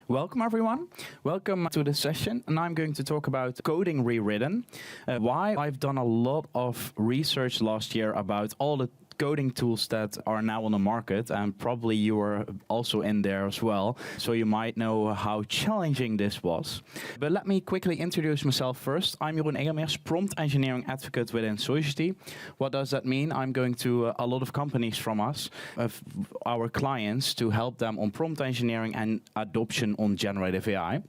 Welcome everyone. Welcome to this session, and I'm going to talk about coding rewritten. Why I've done a lot of research last year about all the coding tools that are now on the market, and probably you are also in there as well, so you might know how challenging this was. But let me quickly introduce myself first. I'm Jeroen Egelmeers, prompt engineering advocate within Society. What does that mean? I'm going to a lot of companies from us, our clients, to help them on prompt engineering and adoption on generative AI.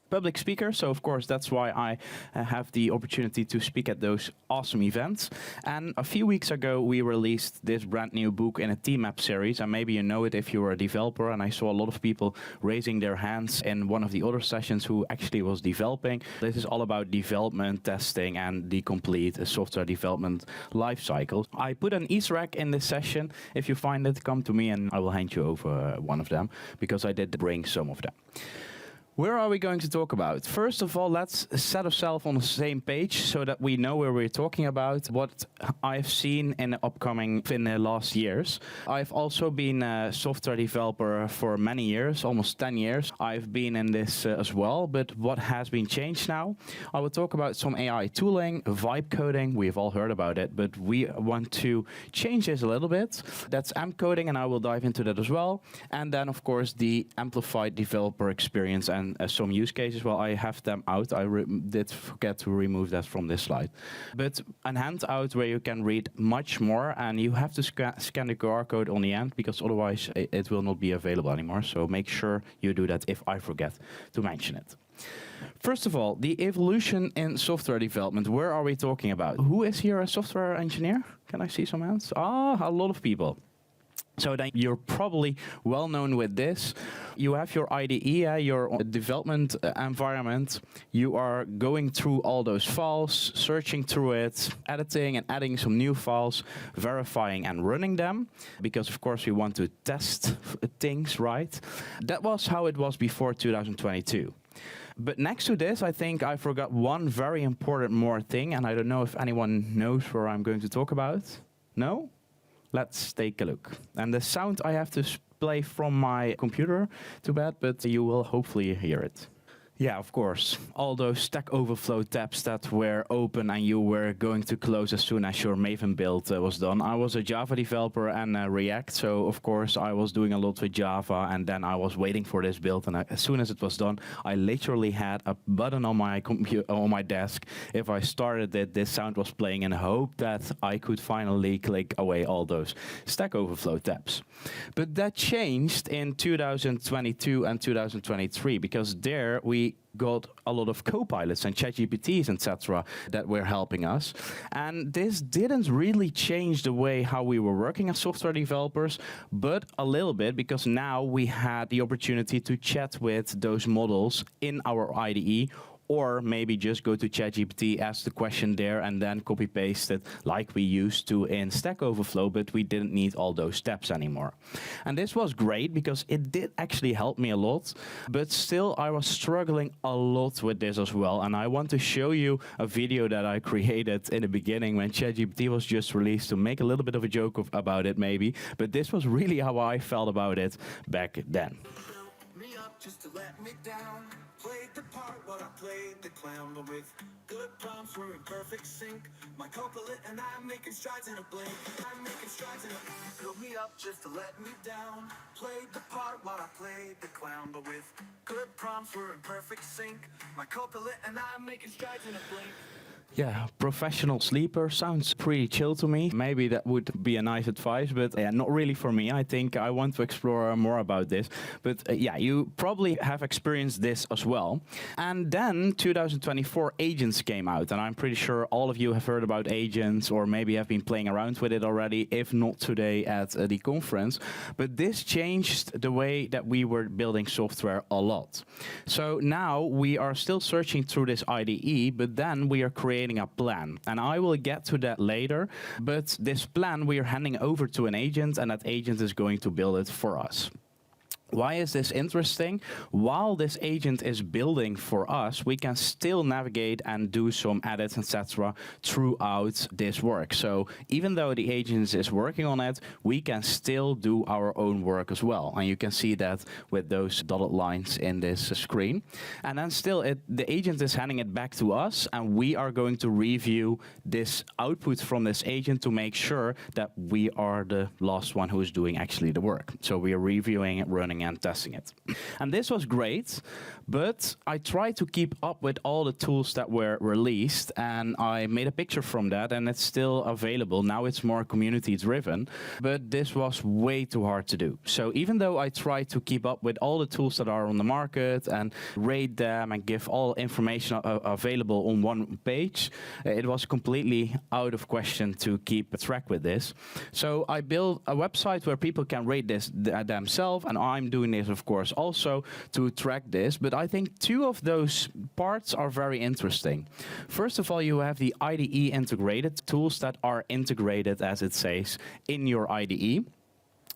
Public speaker, so of course that's why I have the opportunity to speak at those awesome events. And a few weeks ago we released this brand new book in a TMAP series, and maybe you know it if you were a developer, and I saw a lot of people raising their hands in one of the other sessions who actually was developing. This is all about development, testing, and the complete software development lifecycle. I put an Easter egg in this session. If you find it, come to me and I will hand you over one of them, because I did bring some of them. Where are we going to talk about? First of all, let's set ourselves on the same page so that we know where we're talking about, what I've seen in the last years. I've also been a software developer for many years, almost 10 years. I've been in this as well, but what has been changed now? I will talk about some AI tooling, vibe coding. We've all heard about it, but we want to change this a little bit. That's AMP coding, and I will dive into that as well. And then, of course, the amplified developer experience and some use cases. Well, I have them out. I did forget to remove that from this slide. But a handout where you can read much more, and you have to scan the QR code on the end, because otherwise it will not be available anymore. So make sure you do that if I forget to mention it. First of all, the evolution in software development. Where are we talking about? Who is here a software engineer? Can I see some hands? A lot of people. So then you're probably well known with this. You have your IDE, your development environment. You are going through all those files, searching through it, editing and adding some new files, verifying and running them, because of course we want to test things, right? That was how it was before 2022. But next to this, I think I forgot one very important more thing, and I don't know if anyone knows where I'm going to talk about. No? Let's take a look. And the sound I have to play from my computer, too bad, but you will hopefully hear it. Yeah, of course. All those Stack Overflow tabs that were open and you were going to close as soon as your Maven build was done. I was a Java developer and React, so of course I was doing a lot with Java, and then I was waiting for this build, and as soon as it was done, I literally had a button on my computer, on my desk. If I started it, this sound was playing in hope that I could finally click away all those Stack Overflow tabs. But that changed in 2022 and 2023, because there we got a lot of co-pilots and ChatGPTs, etc., that were helping us. And this didn't really change the way how we were working as software developers, but a little bit, because now we had the opportunity to chat with those models in our IDE, or maybe just go to ChatGPT, ask the question there, and then copy-paste it like we used to in Stack Overflow, but we didn't need all those steps anymore. And this was great, because it did actually help me a lot, but still I was struggling a lot with this as well. And I want to show you a video that I created in the beginning when ChatGPT was just released, to make a little bit of a joke about it maybe, but this was really how I felt about it back then. Me up just to let me down. Played the part, but I played the clown. But with good prompts, we're in perfect sync. My co-pilot and I'm making strides in a blink. I'm making strides in a build me up just to let me down. Played the part while I played the clown. But with good prompts, we're in perfect sync. My co-pilot and I'm making strides in a blink. Yeah, professional sleeper sounds pretty chill to me. Maybe that would be a nice advice, but yeah, not really for me. I think I want to explore more about this. But yeah, you probably have experienced this as well. And then 2024 agents came out, and I'm pretty sure all of you have heard about agents, or maybe have been playing around with it already, if not today at the conference. But this changed the way that we were building software a lot. So now we are still searching through this IDE, but then we are creating a plan, and I will get to that later. But this plan we are handing over to an agent, and that agent is going to build it for us. Why is this interesting? While this agent is building for us, we can still navigate and do some edits, etc. throughout this work. So even though the agent is working on it, we can still do our own work as well. And you can see that with those dotted lines in this screen. And then still, the agent is handing it back to us, and we are going to review this output from this agent to make sure that we are the last one who is doing actually the work. So we are reviewing it, running and testing it. And this was great, but I tried to keep up with all the tools that were released, and I made a picture from that, and it's still available. Now it's more community driven, but this was way too hard to do. So even though I tried to keep up with all the tools that are on the market and rate them and give all information available on one page, it was completely out of question to keep track with this. So I built a website where people can rate this themselves, and I'm doing this, of course, also to track this. But I think two of those parts are very interesting. First of all, you have the IDE integrated tools that are integrated, as it says, in your IDE.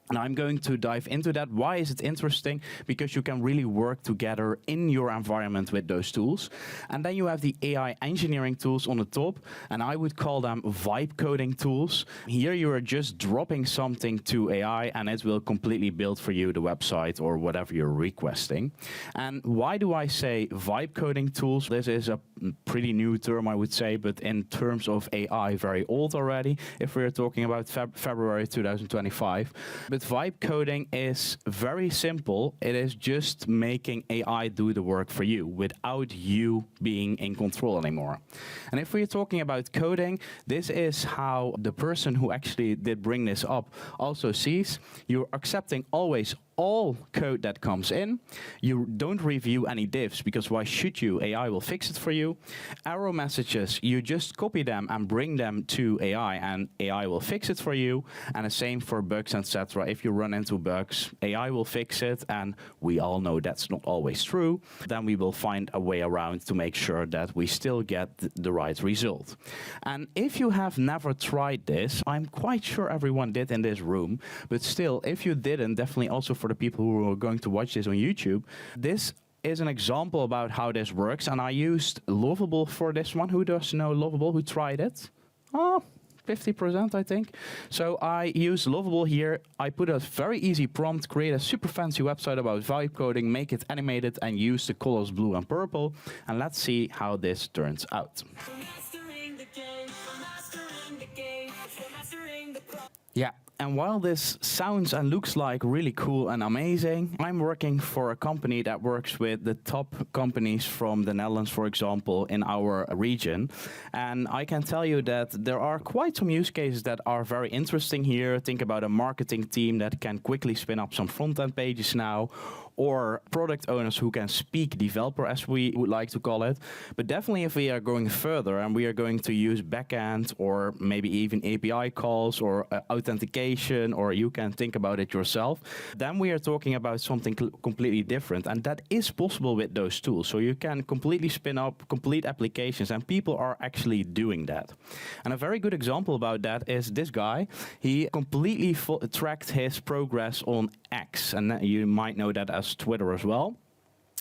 And I'm going to dive into that. Why is it interesting? Because you can really work together in your environment with those tools. And then you have the AI engineering tools on the top, and I would call them vibe coding tools. Here you are just dropping something to AI, and it will completely build for you the website or whatever you're requesting. And why do I say vibe coding tools? This is a pretty new term, I would say, but in terms of AI, very old already, if we're talking about February 2025. But vibe coding is very simple. It is just making AI do the work for you without you being in control anymore. And if we're talking about coding, this is how the person who actually did bring this up also sees. You're accepting always all code that comes in. You don't review any diffs, because why should you? AI will fix it for you. Error messages, you just copy them and bring them to AI, and AI will fix it for you. And the same for bugs, etc. If you run into bugs, AI will fix it, and we all know that's not always true. Then we will find a way around to make sure that we still get the right result. And if you have never tried this, I'm quite sure everyone did in this room, but still, if you didn't, definitely also for the people who are going to watch this on YouTube, this is an example about how this works. And I used Lovable for this one. Who does know Lovable? Who tried it? Oh, 50%, I think. So I use Lovable here. I put a very easy prompt, create a super fancy website about vibe coding, make it animated, and use the colors blue and purple. And let's see how this turns out. Yeah. And while this sounds and looks like really cool and amazing, I'm working for a company that works with the top companies from the Netherlands, for example, in our region. And I can tell you that there are quite some use cases that are very interesting here. Think about a marketing team that can quickly spin up some front-end pages now, or product owners who can speak developer, as we would like to call it. But definitely if we are going further and we are going to use backend or maybe even API calls or authentication, or you can think about it yourself, then we are talking about something completely different. And that is possible with those tools. So you can completely spin up complete applications, and people are actually doing that. And a very good example about that is this guy. He completely tracked his progress on X, and you might know that as Twitter as well.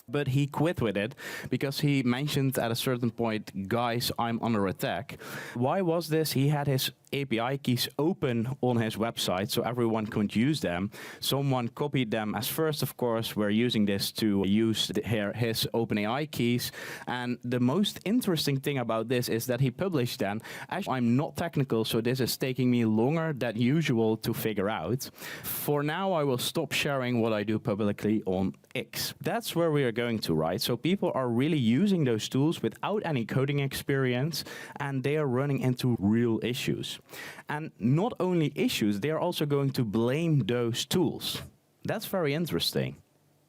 But he quit with it because he mentioned at a certain point, guys, I'm under attack. Why was this? He had his API keys open on his website so everyone could use them. Someone copied them as first, of course. We're using this to use his OpenAI keys. And the most interesting thing about this is that he published them. Actually, I'm not technical, so this is taking me longer than usual to figure out. For now, I will stop sharing what I do publicly on X. That's where we are going to, right? So people are really using those tools without any coding experience, and they are running into real issues. And not only issues, they are also going to blame those tools. That's very interesting.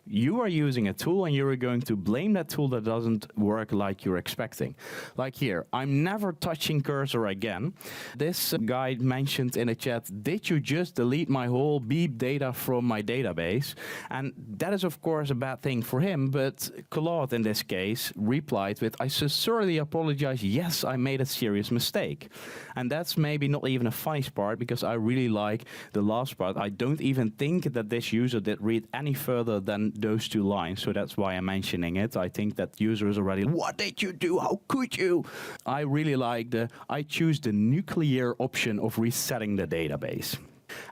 You are using a tool and you're going to blame that tool that doesn't work like you're expecting. Like here, I'm never touching cursor again. This guy mentioned in a chat, did you just delete my whole beep data from my database? And that is of course a bad thing for him, but Claude in this case replied with, I sincerely apologize, yes, I made a serious mistake. And that's maybe not even a funny part, because I really like the last part. I don't even think that this user did read any further than those 2 lines, so that's why I'm mentioning it. I think that user is already, what did you do? How could you? I really like I choose the nuclear option of resetting the database.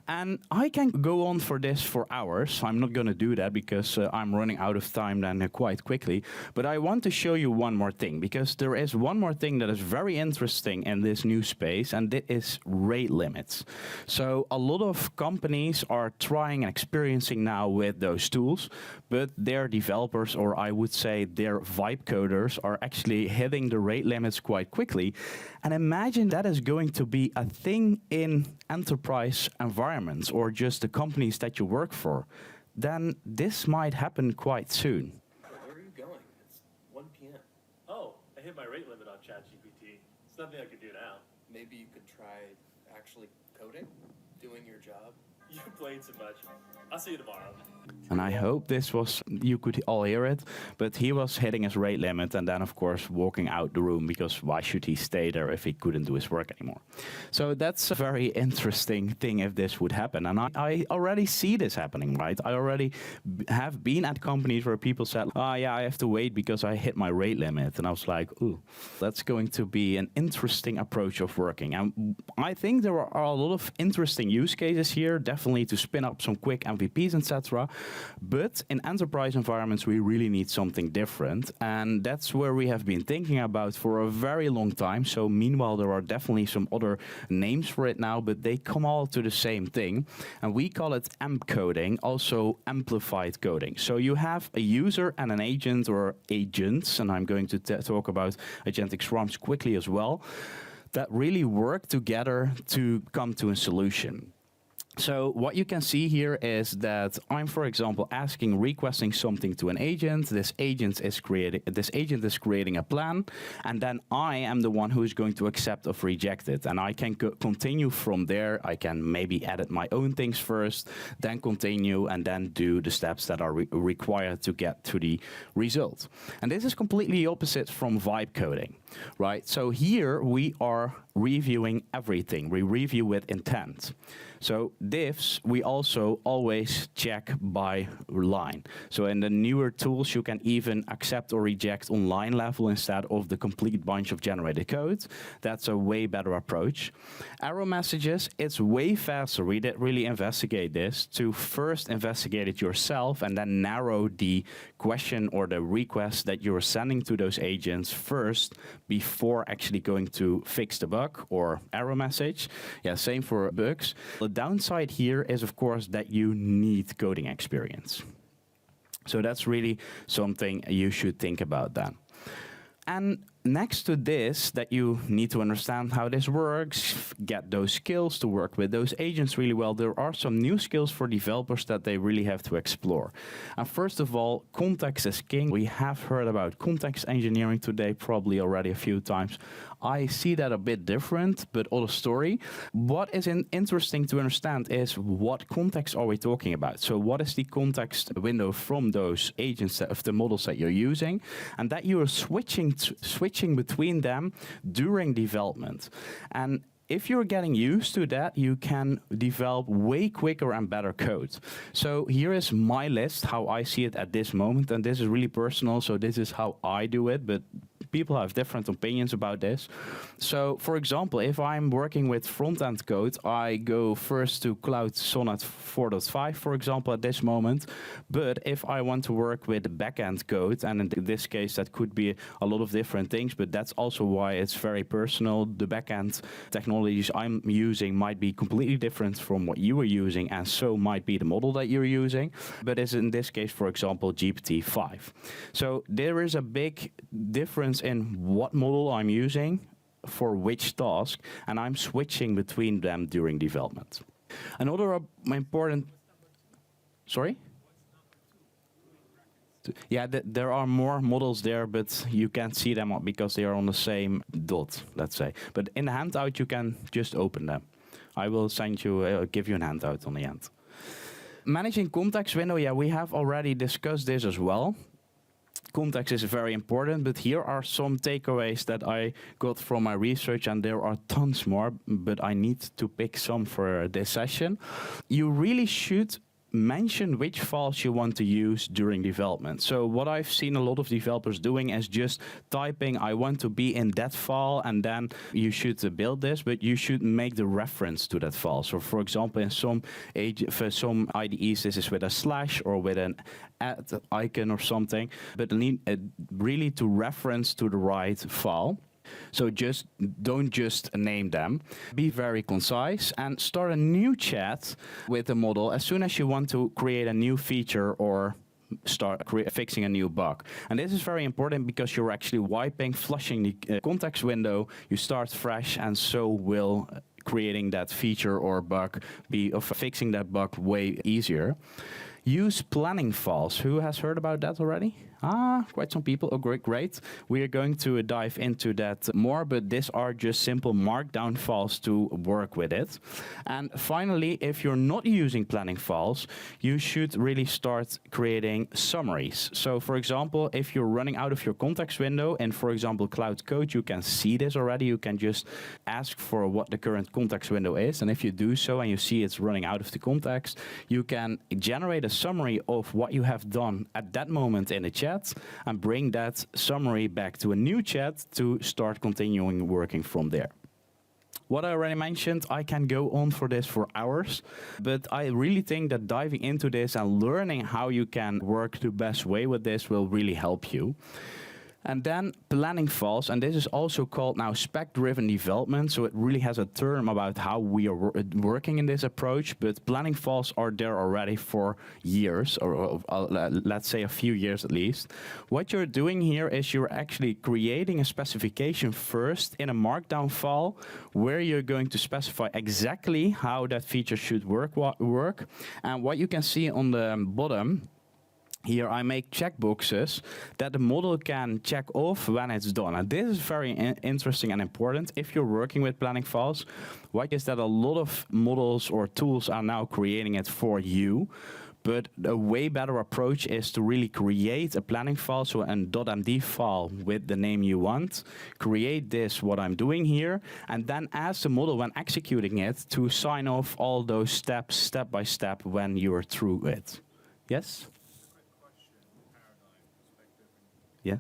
And I can go on for this for hours. I'm not going to do that because I'm running out of time then quite quickly. But I want to show you one more thing, because there is one more thing that is very interesting in this new space, and that is rate limits. So a lot of companies are trying and experiencing now with those tools, but their developers, or I would say their vibe coders, are actually hitting the rate limits quite quickly. And imagine that is going to be a thing in enterprise environments or just the companies that you work for. Then this might happen quite soon. Where are you going? It's 1 p.m. Oh, I hit my rate limit on ChatGPT. It's nothing I could do now. Maybe you could try actually coding, doing your job. You played too much. I'll see you tomorrow. And I hope this was, you could all hear it, but he was hitting his rate limit and then of course walking out the room, because why should he stay there if he couldn't do his work anymore? So that's a very interesting thing if this would happen. And I already see this happening, right? I already have been at companies where people said, oh yeah, I have to wait because I hit my rate limit. And I was like, ooh, that's going to be an interesting approach of working. And I think there are a lot of interesting use cases here, definitely to spin up some quick MVPs, etc. But in enterprise environments, we really need something different. And that's where we have been thinking about for a very long time. So meanwhile, there are definitely some other names for it now, but they come all to the same thing. And we call it AMP coding, also amplified coding. So you have a user and an agent or agents, and I'm going to talk about agentic swarms quickly as well, that really work together to come to a solution. So what you can see here is that I'm, for example, requesting something to an agent. This agent is creating a plan, and then I am the one who is going to accept or reject it. And I can continue from there. I can maybe edit my own things first, then continue, and then do the steps that are required to get to the result. And this is completely opposite from vibe coding, right? So here we are reviewing everything. We review with intent. So diffs, we also always check by line. So in the newer tools, you can even accept or reject on line level instead of the complete bunch of generated code. That's a way better approach. Error messages, it's way faster. We did really investigate this to first investigate it yourself and then narrow the question or the request that you're sending to those agents first before actually going to fix the bug or error message. Yeah, same for bugs. The downside here is, of course, that you need coding experience. So that's really something you should think about then. And next to this, that you need to understand how this works, get those skills to work with those agents really well, there are some new skills for developers that they really have to explore. And first of all, context is king. We have heard about context engineering today, probably already a few times. I see that a bit different, but other story. What is interesting to understand is what context are we talking about? So what is the context window from those agents, of the models that you're using, and that you are switching between them during development. And if you're getting used to that, you can develop way quicker and better code. So here is my list, how I see it at this moment, and this is really personal, so this is how I do it, but people have different opinions about this. So, for example, if I'm working with front-end code, I go first to Cloud Sonnet 4.5, for example, at this moment. But if I want to work with back-end code, and in this case, that could be a lot of different things, but that's also why it's very personal. The back-end technologies I'm using might be completely different from what you are using, and so might be the model that you're using. But as in this case, for example, GPT-5. So there is a big difference in what model I'm using for which task, and I'm switching between them during development. Another important... Sorry? Yeah, there are more models there, but you can't see them because they are on the same dot, let's say. But in the handout, you can just open them. I will give you a handout on the end. Managing context window, yeah, we have already discussed this as well. Context is very important, but here are some takeaways that I got from my research, and there are tons more, but I need to pick some for this session. You really should mention which files you want to use during development. So what I've seen a lot of developers doing is just typing, I want to be in that file, and then you should build this, but you should make the reference to that file. So for example, for some IDEs, this is with a slash or with an @ icon or something, but need really to reference to the right file. So don't just name them. Be very concise and start a new chat with the model as soon as you want to create a new feature or start fixing a new bug. And this is very important because you're actually flushing the context window. You start fresh, and so will creating that feature or bug fixing that bug way easier. Use planning files. Who has heard about that already? Quite some people. Oh, great. We are going to dive into that more, but these are just simple markdown files to work with it. And finally, if you're not using planning files, you should really start creating summaries. So for example, if you're running out of your context window, and for example, Cloud Code, you can see this already. You can just ask for what the current context window is. And if you do so and you see it's running out of the context, you can generate a summary of what you have done at that moment in the chat and bring that summary back to a new chat to start continuing working from there. What I already mentioned, I can go on for this for hours, but I really think that diving into this and learning how you can work the best way with this will really help you. And then planning files, and this is also called now spec-driven development, so it really has a term about how we are working in this approach, but planning files are there already for years, or let's say a few years at least. What you're doing here is you're actually creating a specification first in a markdown file where you're going to specify exactly how that feature should work. And what you can see on the bottom, here I make checkboxes that the model can check off when it's done. And this is very interesting and important if you're working with planning files. What is that a lot of models or tools are now creating it for you. But a way better approach is to really create a planning file, so an .md file with the name you want. Create this, what I'm doing here, and then ask the model when executing it to sign off all those steps step by step when you are through it. Yes? Yeah.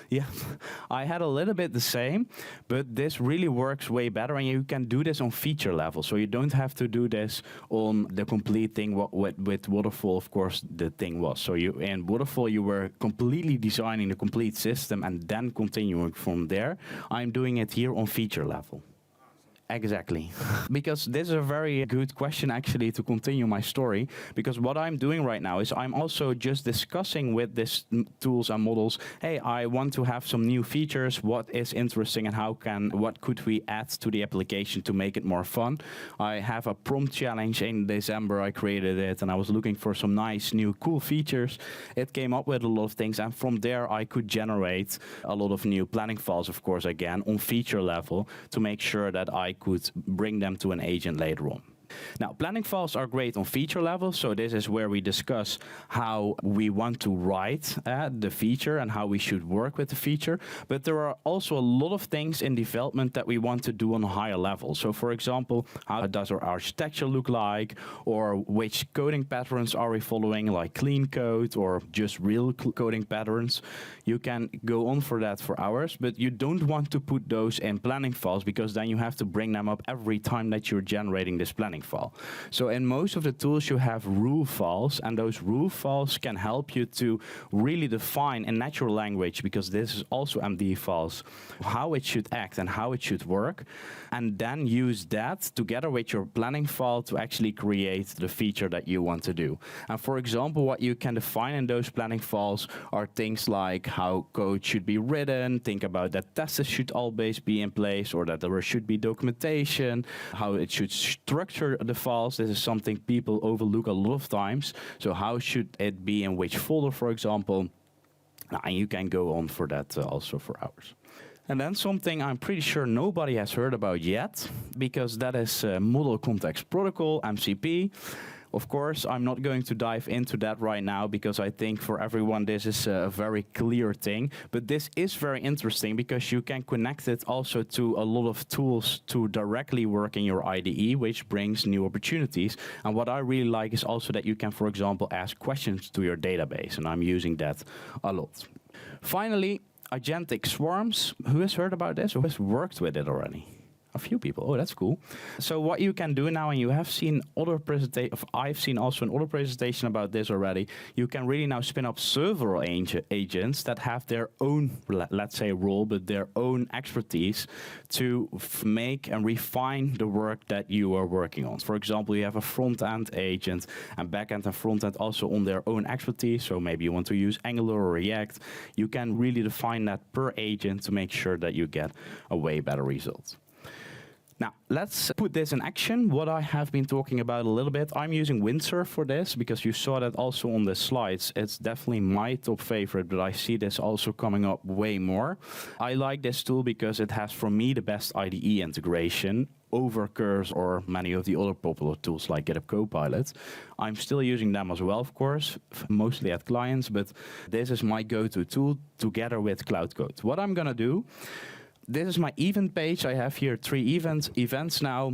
Yeah, I had a little bit the same, but this really works way better, and you can do this on feature level. So you don't have to do this on the complete thing. With Waterfall, of course, the thing was. So in Waterfall, you were completely designing the complete system and then continuing from there. I'm doing it here on feature level. Exactly. Because this is a very good question, actually, to continue my story. Because what I'm doing right now is I'm also just discussing with these tools and models, hey, I want to have some new features. What is interesting and what could we add to the application to make it more fun? I have a prompt challenge in December. I created it, and I was looking for some nice, new, cool features. It came up with a lot of things, and from there, I could generate a lot of new planning files, of course, again, on feature level to make sure that I could bring them to an agent later on. Now, planning files are great on feature level, so this is where we discuss how we want to write the feature and how we should work with the feature. But there are also a lot of things in development that we want to do on a higher level. So, for example, how does our architecture look like, or which coding patterns are we following, like clean code or just real coding patterns. You can go on for that for hours, but you don't want to put those in planning files because then you have to bring them up every time that you're generating this planning file. So in most of the tools you have rule files, and those rule files can help you to really define in natural language, because this is also MD files, how it should act and how it should work, and then use that together with your planning file to actually create the feature that you want to do. And for example, what you can define in those planning files are things like how code should be written, think about that tests should always be in place, or that there should be documentation, how it should structure folder the files. This is something people overlook a lot of times. So how should it be in which folder, for example? And you can go on for that also for hours. And then something I'm pretty sure nobody has heard about yet, because that is Model Context Protocol, MCP. Of course, I'm not going to dive into that right now because I think for everyone this is a very clear thing. But this is very interesting because you can connect it also to a lot of tools to directly work in your IDE, which brings new opportunities. And what I really like is also that you can, for example, ask questions to your database. And I'm using that a lot. Finally, agentic swarms. Who has heard about this? Who has worked with it already? A few people. Oh, that's cool. So what you can do now, and you have seen other presentations, I've seen also an other presentation about this already, you can really now spin up several agents that have their own, let's say, role, but their own expertise to make and refine the work that you are working on. For example, you have a front-end agent and back-end and front-end also on their own expertise. So maybe you want to use Angular or React. You can really define that per agent to make sure that you get a way better result. Now, let's put this in action, what I have been talking about a little bit. I'm using Windsurf for this because you saw that also on the slides. It's definitely my top favorite, but I see this also coming up way more. I like this tool because it has, for me, the best IDE integration over Curves or many of the other popular tools like GitHub Copilot. I'm still using them as well, of course, mostly at clients, but this is my go-to tool together with Cloud Code. What I'm going to do, this is my event page. I have here 3 events now.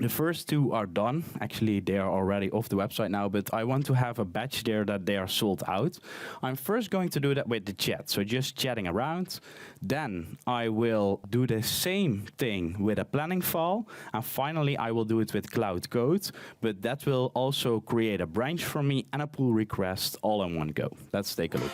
The first 2 are done. Actually, they are already off the website now, but I want to have a badge there that they are sold out. I'm first going to do that with the chat, so just chatting around. Then I will do the same thing with a planning file. And finally, I will do it with Cloud Code, but that will also create a branch for me and a pull request all in one go. Let's take a look.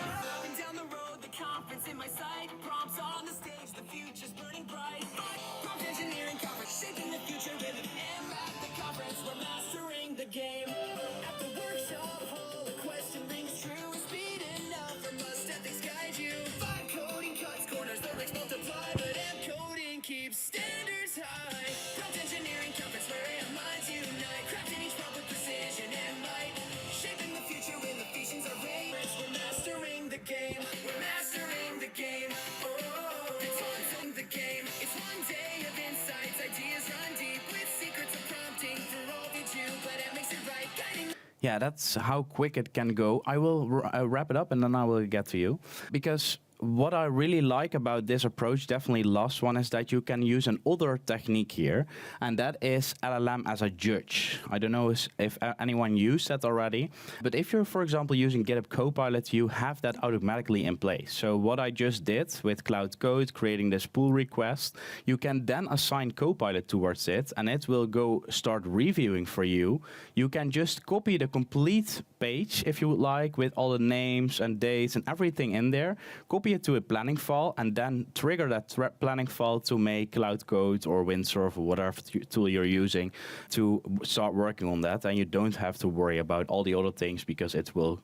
Yeah, that's how quick it can go. I will wrap it up and then I will get to you. Because what I really like about this approach, definitely last one, is that you can use another technique here, and that is LLM as a judge. I don't know if anyone used that already, but if you're, for example, using GitHub Copilot, you have that automatically in place. So what I just did with Cloud Code, creating this pull request, you can then assign Copilot towards it, and it will go start reviewing for you. You can just copy the complete page, if you would like, with all the names and dates and everything in there, copy it to a planning file, and then trigger that planning file to make Cloud Code or Windsurf or whatever tool you're using to start working on that. And you don't have to worry about all the other things because it will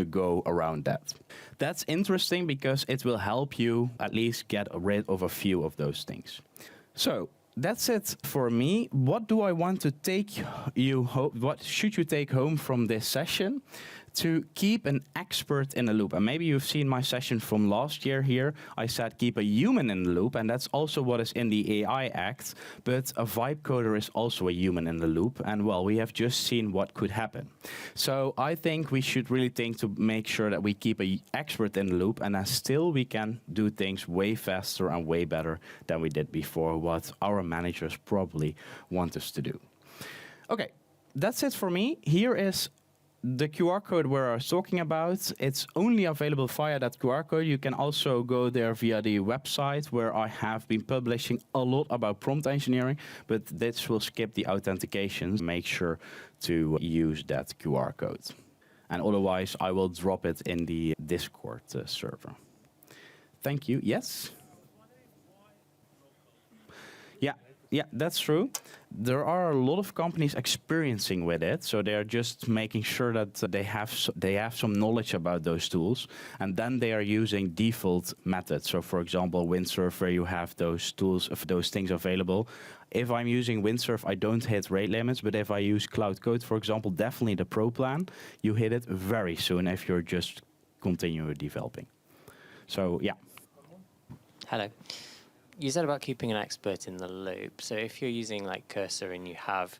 go around that. That's interesting because it will help you at least get rid of a few of those things. So that's it for me. What do I want to take you home? What should you take home from this session? To keep an expert in the loop. And maybe you've seen my session from last year here. I said keep a human in the loop, and that's also what is in the AI Act. But a vibe coder is also a human in the loop. And well, we have just seen what could happen. So I think we should really think to make sure that we keep an expert in the loop, and then still we can do things way faster and way better than we did before, what our managers probably want us to do. Okay, that's it for me. Here is the QR code where I was talking about. It's only available via that QR code. You can also go there via the website where I have been publishing a lot about prompt engineering, but this will skip the authentication. Make sure to use that QR code. And otherwise, I will drop it in the Discord server. Thank you. Yes? Yeah. Yeah, that's true. There are a lot of companies experiencing with it, so they're just making sure that they have some knowledge about those tools, and then they are using default methods. So, for example, Windsurf, where you have those tools, those things available. If I'm using Windsurf, I don't hit rate limits, but if I use Cloud Code, for example, definitely the Pro plan, you hit it very soon if you're just continue developing. So, yeah. Hello. You said about keeping an expert in the loop. So if you're using like Cursor and you have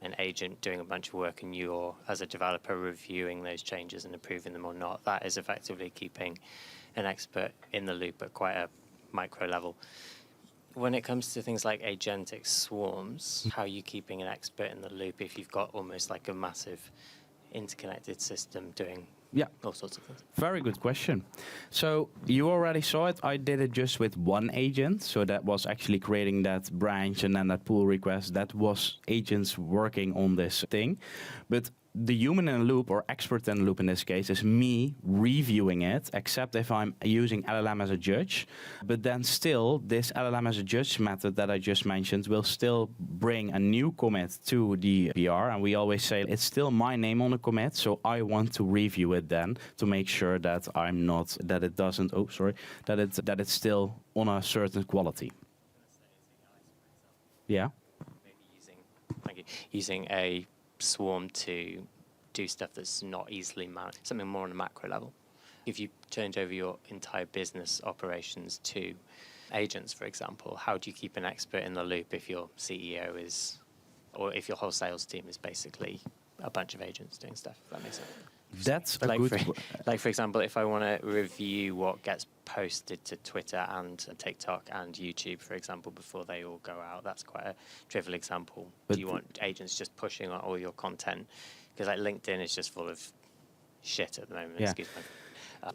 an agent doing a bunch of work and you're, as a developer, reviewing those changes and approving them or not, that is effectively keeping an expert in the loop at quite a micro level. When it comes to things like agentic swarms, how are you keeping an expert in the loop if you've got almost like a massive interconnected system doing all sorts of things? Very good question. So you already saw it. I did it just with one agent. So that was actually creating that branch and then that pull request. That was agents working on this thing. But the human in the loop, or expert in the loop in this case, is me reviewing it, except if I'm using LLM as a judge. But then still, this LLM as a judge method that I just mentioned will still bring a new commit to the PR. And we always say it's still my name on the commit, so I want to review it then to make sure that I'm not, that it doesn't, that it's still on a certain quality. Yeah. Maybe using a swarm to do stuff that's not easily managed, something more on a macro level. If you change over your entire business operations to agents, for example, how do you keep an expert in the loop if your CEO is, or if your whole sales team is basically a bunch of agents doing stuff, if that makes sense? That's a like for example, if I want to review what gets posted to Twitter and TikTok and YouTube, for example, before they all go out, that's quite a trivial example. But do you want agents just pushing on all your content? Because like LinkedIn is just full of shit at the moment. Yeah. Excuse me.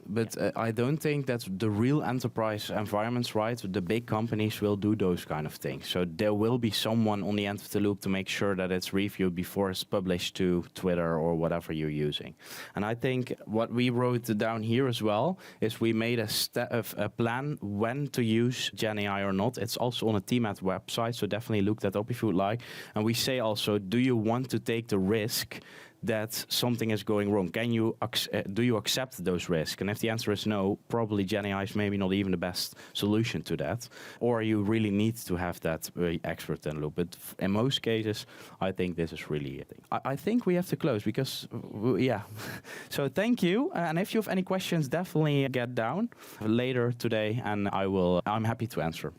But I don't think that the real enterprise environments, right? The big companies will do those kind of things. So there will be someone on the end of the loop to make sure that it's reviewed before it's published to Twitter or whatever you're using. And I think what we wrote down here as well is we made a plan when to use Gen AI or not. It's also on a TMAT website, so definitely look that up if you would like. And we say also, do you want to take the risk that something is going wrong? Can you do you accept those risks? And if the answer is no, probably Gen AI is maybe not even the best solution to that. Or you really need to have that expert in loop. But in most cases, I think this is really it. I think we have to close because, yeah. So thank you. And if you have any questions, definitely get down later today, and I'm happy to answer.